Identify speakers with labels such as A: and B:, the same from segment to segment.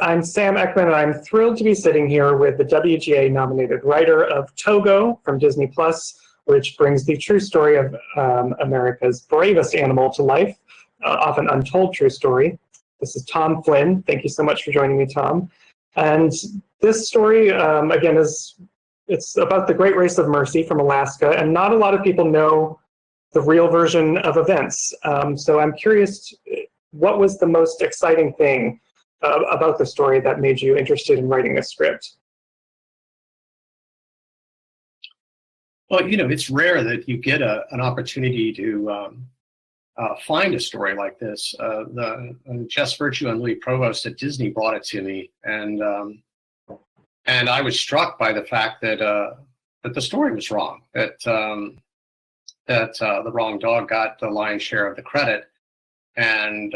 A: I'm Sam Eckmann, and I'm thrilled to be sitting here with the WGA-nominated writer of Togo from Disney+, which brings the true story of America's bravest animal to life, often untold true story. This is Tom Flynn. Thank you so much for joining me, Tom. And this story, again, it's about the Great Race of Mercy from Alaska, and not a lot of people know the real version of events. So I'm curious, what was the most exciting thing about the story that made you interested in writing a script?
B: Well, it's rare that you get an opportunity to find a story like this. Jess Virtue and Louis Provost at Disney brought it to me, and I was struck by the fact that the story was wrong. That the wrong dog got the lion's share of the credit, and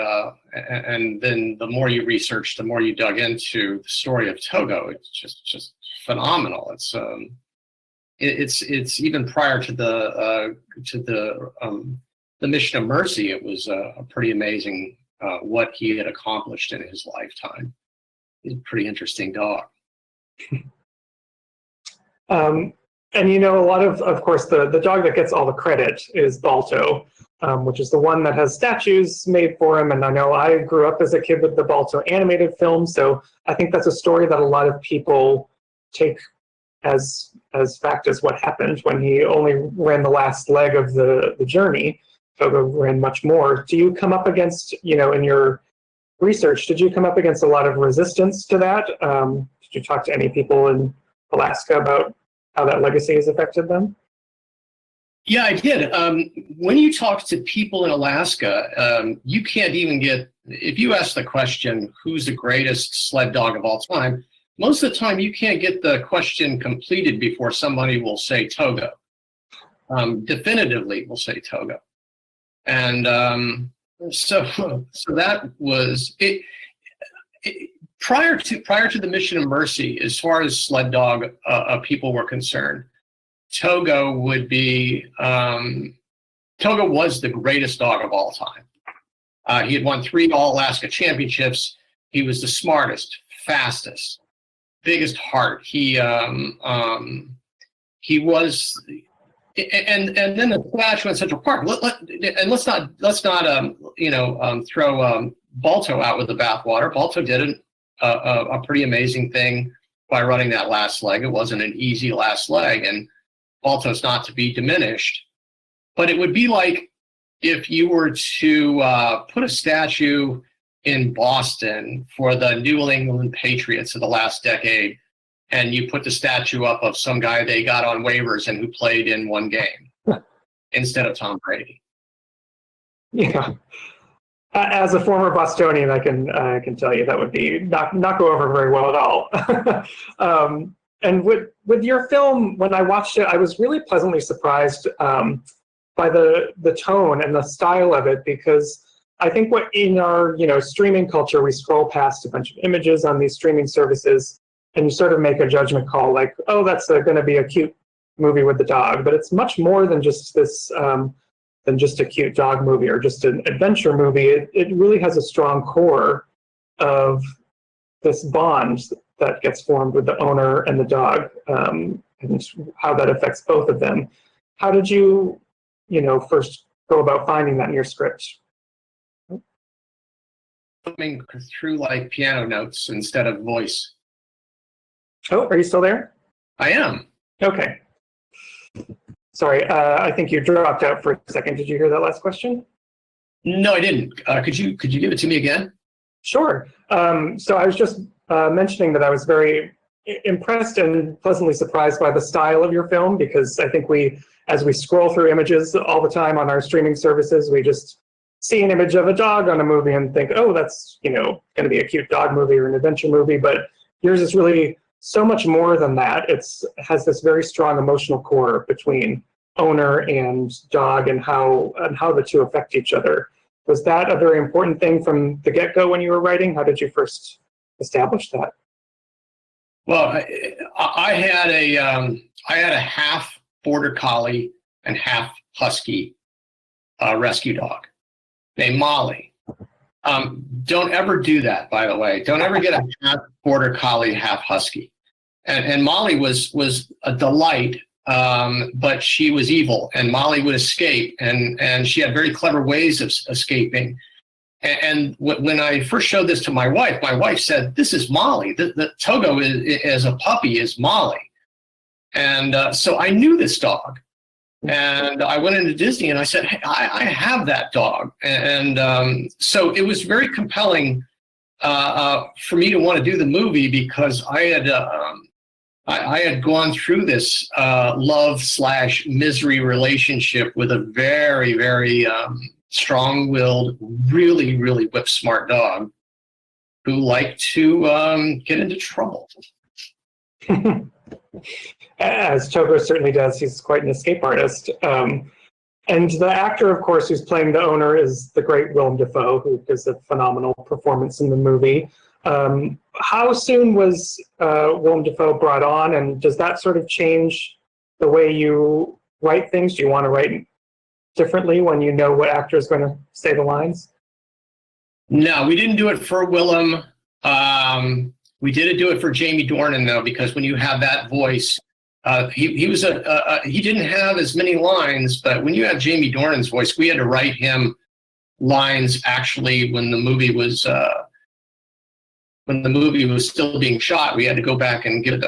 B: then the more you researched, the more you dug into the story of Togo. It's just phenomenal. It's even prior to the Mission of Mercy. It was a pretty amazing what he had accomplished in his lifetime. He's a pretty interesting dog.
A: And a lot of course, the dog that gets all the credit is Balto, which is the one that has statues made for him. And I know I grew up as a kid with the Balto animated film, so I think that's a story that a lot of people take as fact as what happened when he only ran the last leg of the journey. Togo ran much more. Do you come up against, in your research, did you come up against a lot of resistance to that? Did you talk to any people in Alaska about how that legacy has affected them?
B: Yeah, I did. When you talk to people in Alaska, you can't even if you ask the question, who's the greatest sled dog of all time, most of the time you can't get the question completed before somebody will say Togo. Definitively will say Togo. And so that was it. Prior to the Mission of Mercy, as far as sled dog people were concerned, Togo was the greatest dog of all time. He had won 3 All-Alaska championships. He was the smartest, fastest, biggest heart. He was, and then the statue in Central Park. Let's not throw Balto out with the bathwater. Balto did a pretty amazing thing by running that last leg. It wasn't an easy last leg, and Balto's not to be diminished. But it would be like if you were to put a statue in Boston for the New England Patriots of the last decade, and you put the statue up of some guy they got on waivers and who played in one game instead of Tom Brady. Yeah.
A: As a former Bostonian, I can tell you that would be not go over very well at all. And with your film, when I watched it, I was really pleasantly surprised by the tone and the style of it, because I think what in our streaming culture, we scroll past a bunch of images on these streaming services, and you sort of make a judgment call like, oh, that's going to be a cute movie with the dog, but it's much more than just this. Than just a cute dog movie or just an adventure movie. It really has a strong core of this bond that gets formed with the owner and the dog, and how that affects both of them. How did you, first go about finding that in your script?
B: Coming through like piano notes instead of voice.
A: Oh, are you still there?
B: I am.
A: Okay. Sorry, I think you dropped out for a second. Did you hear that last question?
B: No, I didn't. Could you give it to me again?
A: Sure. So I was just mentioning that I was very impressed and pleasantly surprised by the style of your film, because I think as we scroll through images all the time on our streaming services, we just see an image of a dog on a movie and think, oh, that's going to be a cute dog movie or an adventure movie. But yours is really so much more than that. It has this very strong emotional core between owner and dog, and how the two affect each other. Was that a very important thing from the get-go when you were writing? How did you first establish that?
B: Well, I had a half border collie and half husky rescue dog named Molly. Don't ever do that, by the way. Don't ever get a half border collie, half husky. And Molly was a delight, but she was evil, and Molly would escape, and she had very clever ways of escaping. And when I first showed this to my wife said, "This is Molly. The Togo as a puppy is Molly." And so I knew this dog. And I went into Disney and I said, "Hey, I have that dog." And so it was very compelling for me to want to do the movie, because I had gone through this love/misery relationship with a very, very strong-willed, really, really whip-smart dog who liked to get into trouble.
A: As Togo certainly does. He's quite an escape artist. And the actor, of course, who's playing the owner is the great Willem Dafoe, who gives a phenomenal performance in the movie. How soon was Willem Dafoe brought on, and does that sort of change the way you write things? Do you want to write differently when you know what actor is going to say the lines?
B: No, we didn't do it for Willem. We did do it for Jamie Dornan, though, because when you have that voice, he didn't have as many lines, but when you have Jamie Dornan's voice, we had to write him lines actually when the movie was still being shot. We had to go back and get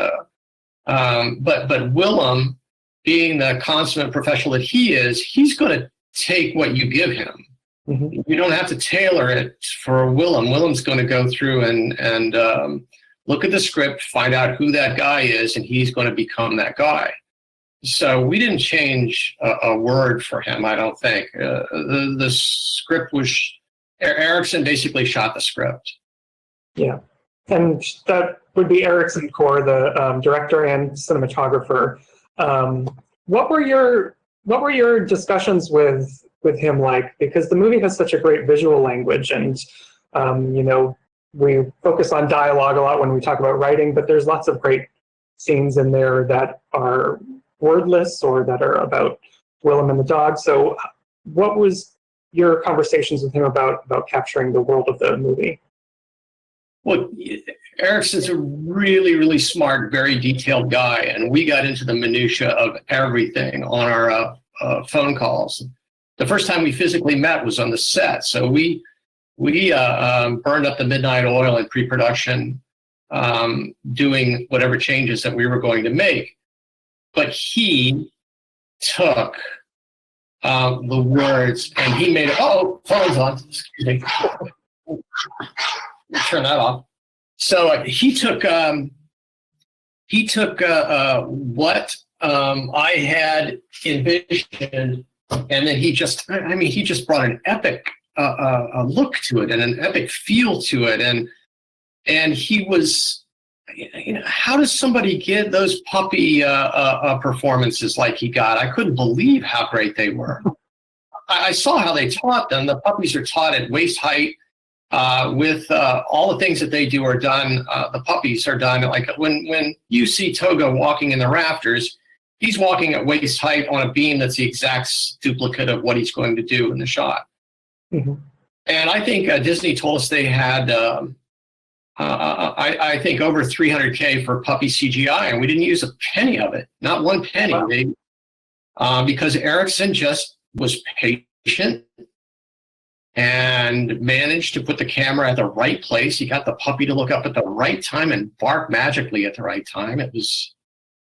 B: but Willem, being the consummate professional that he is, he's going to take what you give him. Mm-hmm. You don't have to tailor it for Willem. Willem's going to go through and look at the script, find out who that guy is, and he's going to become that guy. So we didn't change a word for him, I don't think. The script was, Erickson basically shot the script. Yeah,
A: and that would be Erickson Core, the director and cinematographer. What were your discussions with him like? Because the movie has such a great visual language, and we focus on dialogue a lot when we talk about writing, but there's lots of great scenes in there that are wordless or that are about Willem and the dog. So what was your conversations with him about capturing the world of the movie?
B: Well, Erickson's a really, really smart, very detailed guy, and we got into the minutia of everything on our phone calls. The first time we physically met was on the set, so we burned up the midnight oil in pre-production, doing whatever changes that we were going to make. But he took the words and he made it. Oh, phone's on. Excuse me. Turn that off. So he took what I had envisioned, and then he just brought an epic a look to it and an epic feel to it, and he was, how does somebody get those puppy performances like he got? I couldn't believe how great they were. I saw how they taught them. The puppies are taught at waist height. With all the things that they do are done. The puppies are done like when you see Togo walking in the rafters, he's walking at waist height on a beam that's the exact duplicate of what he's going to do in the shot. Mm-hmm. And I think Disney told us they had, I think, over $300K for puppy CGI, and we didn't use a penny of it, not one penny. Wow. Because Erickson just was patient and managed to put the camera at the right place. He got the puppy to look up at the right time and bark magically at the right time. It was,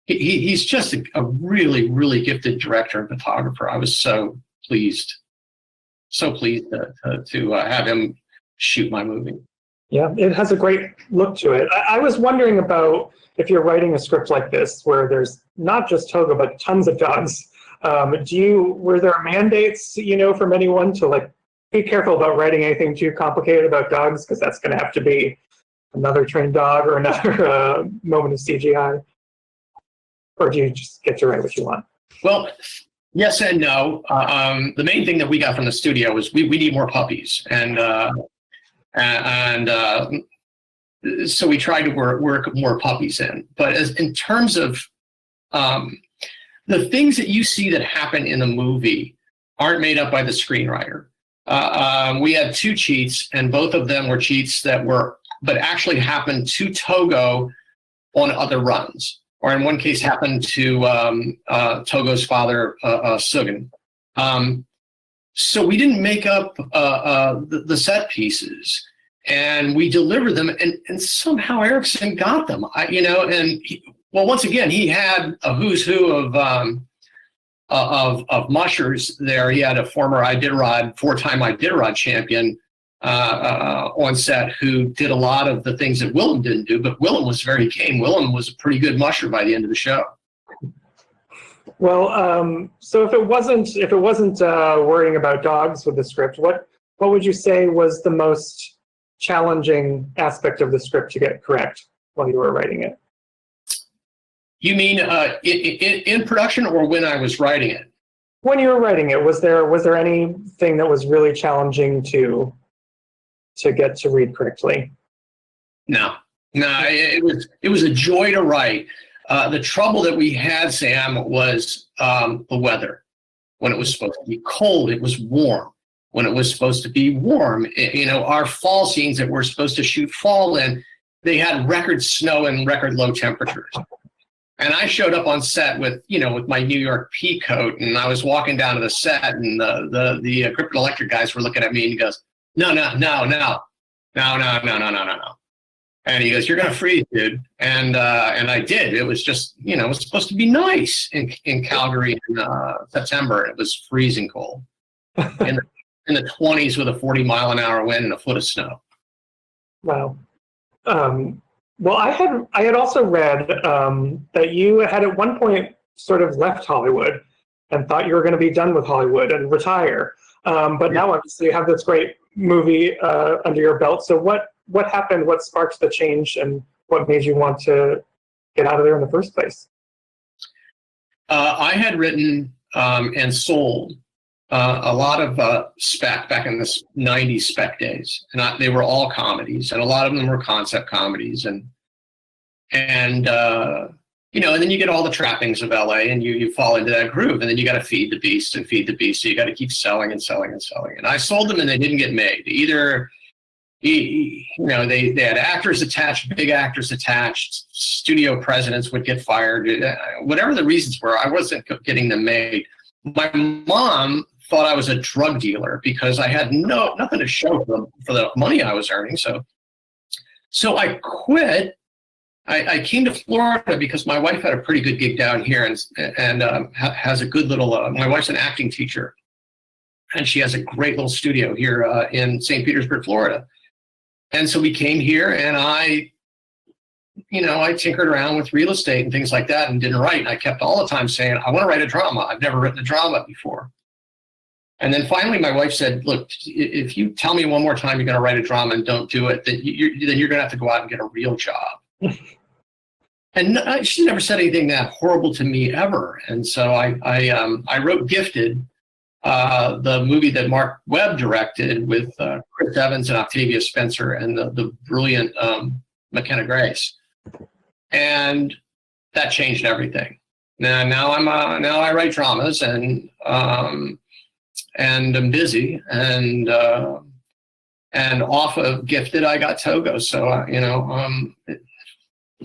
B: he's just a really, really gifted director and photographer. I was so pleased to have him shoot my movie.
A: Yeah, it has a great look to it. I was wondering about if you're writing a script like this, where there's not just Togo, but tons of dogs. Were there mandates, from anyone to be careful about writing anything too complicated about dogs, because that's going to have to be another trained dog or another moment of CGI? Or do you just get to write what you want?
B: Well, yes and no. The main thing that we got from the studio was we need more puppies, and so we tried to work more puppies in. But in terms of the things that you see that happen in the movie aren't made up by the screenwriter. we had two cheats, and both of them were cheats but actually happened to Togo on other runs, or in one case happened to Togo's father, Sugan. So we didn't make up the set pieces, and we delivered them, and somehow Erickson got them. Once again, he had a who's who of mushers there. He had a former four-time Iditarod champion on set who did a lot of the things that Willem didn't do, but Willem was very game. Willem was a pretty good musher by the end of the show.
A: Well, so if it wasn't worrying about dogs with the script, what would you say was the most challenging aspect of the script to get correct while you were writing it?
B: You mean in production or when I was writing it?
A: When you were writing it, was there anything that was really challenging to get to read correctly?
B: No, it was a joy to write. The trouble that we had, Sam, was the weather. When it was supposed to be cold, it was warm. When it was supposed to be warm, our fall scenes that we're supposed to shoot fall in, they had record snow and record low temperatures. And I showed up on set with my New York pea coat, and I was walking down to the set, and the Griffin Electric guys were looking at me, and he goes, no. And he goes, "You're gonna freeze, dude." And I did. It was just, it was supposed to be nice in Calgary in September. It was freezing cold, in the 20s with a 40-mile-an-hour wind and a foot of snow.
A: Wow. Well, I had also read that you had at one point sort of left Hollywood and thought you were going to be done with Hollywood and retire. But now obviously you have this great movie under your belt. So what happened? What sparked the change, and what made you want to get out of there in the first place?
B: I had written and sold a lot of spec back in the 90s spec days, and they were all comedies, and a lot of them were concept comedies, and then you get all the trappings of LA, and you fall into that groove, and then you got to feed the beast. So you got to keep selling and selling and selling. And I sold them, and they didn't get made. Either they had actors attached, big actors attached, studio presidents would get fired, whatever the reasons were. I wasn't getting them made. My mom thought I was a drug dealer because I had nothing to show for the money I was earning. So I quit. I came to Florida because my wife had a pretty good gig down here and has a good little, my wife's an acting teacher, and she has a great little studio here in St. Petersburg, Florida. And so we came here, and I tinkered around with real estate and things like that and didn't write. And I kept all the time saying, I want to write a drama. I've never written a drama before. And then finally my wife said, look, if you tell me one more time you're going to write a drama and don't do it, then you're going to have to go out and get a real job. And she never said anything that horrible to me ever. And so I wrote Gifted, the movie that Mark Webb directed with Chris Evans and Octavia Spencer and the brilliant McKenna Grace. And that changed everything. Now I write dramas and I'm busy, and off of Gifted I got Togo. So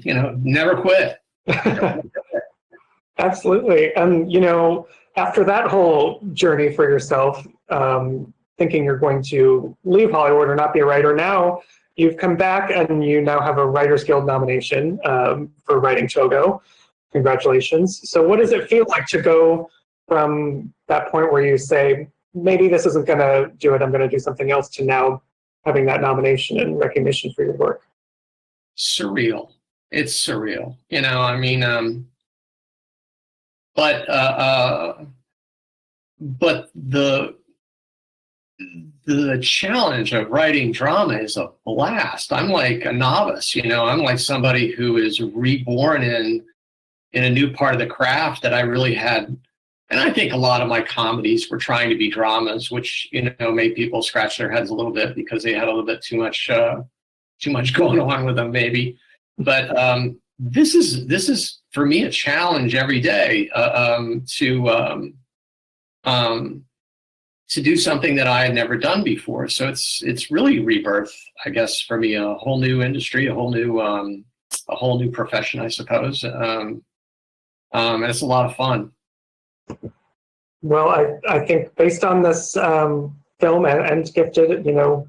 B: never quit.
A: Absolutely. And after that whole journey for yourself, thinking you're going to leave Hollywood or not be a writer, now you've come back and you now have a Writers Guild nomination for writing Togo. Congratulations. So what does it feel like to go from that point where you say, maybe this isn't going to do it, I'm going to do something else, to now having that nomination and recognition for your work?
B: Surreal. It's surreal. But the challenge of writing drama is a blast. I'm like a novice, I'm like somebody who is reborn in a new part of the craft that I really had. And I think a lot of my comedies were trying to be dramas, which, made people scratch their heads a little bit because they had a little bit too much going on with them, maybe. But this is for me a challenge every day to do something that I had never done before. So it's really rebirth, I guess, for me, a whole new industry, a whole new profession, I suppose. And it's a lot of fun.
A: Well, I think based on this film and Gifted,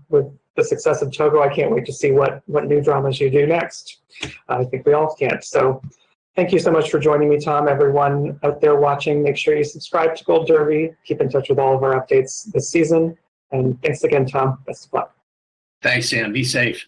A: with the success of Togo, I can't wait to see what new dramas you do next. I think we all can't. So thank you so much for joining me, Tom. Everyone out there watching, make sure you subscribe to Gold Derby. Keep in touch with all of our updates this season. And thanks again, Tom. Best of luck.
B: Thanks, Sam. Be safe.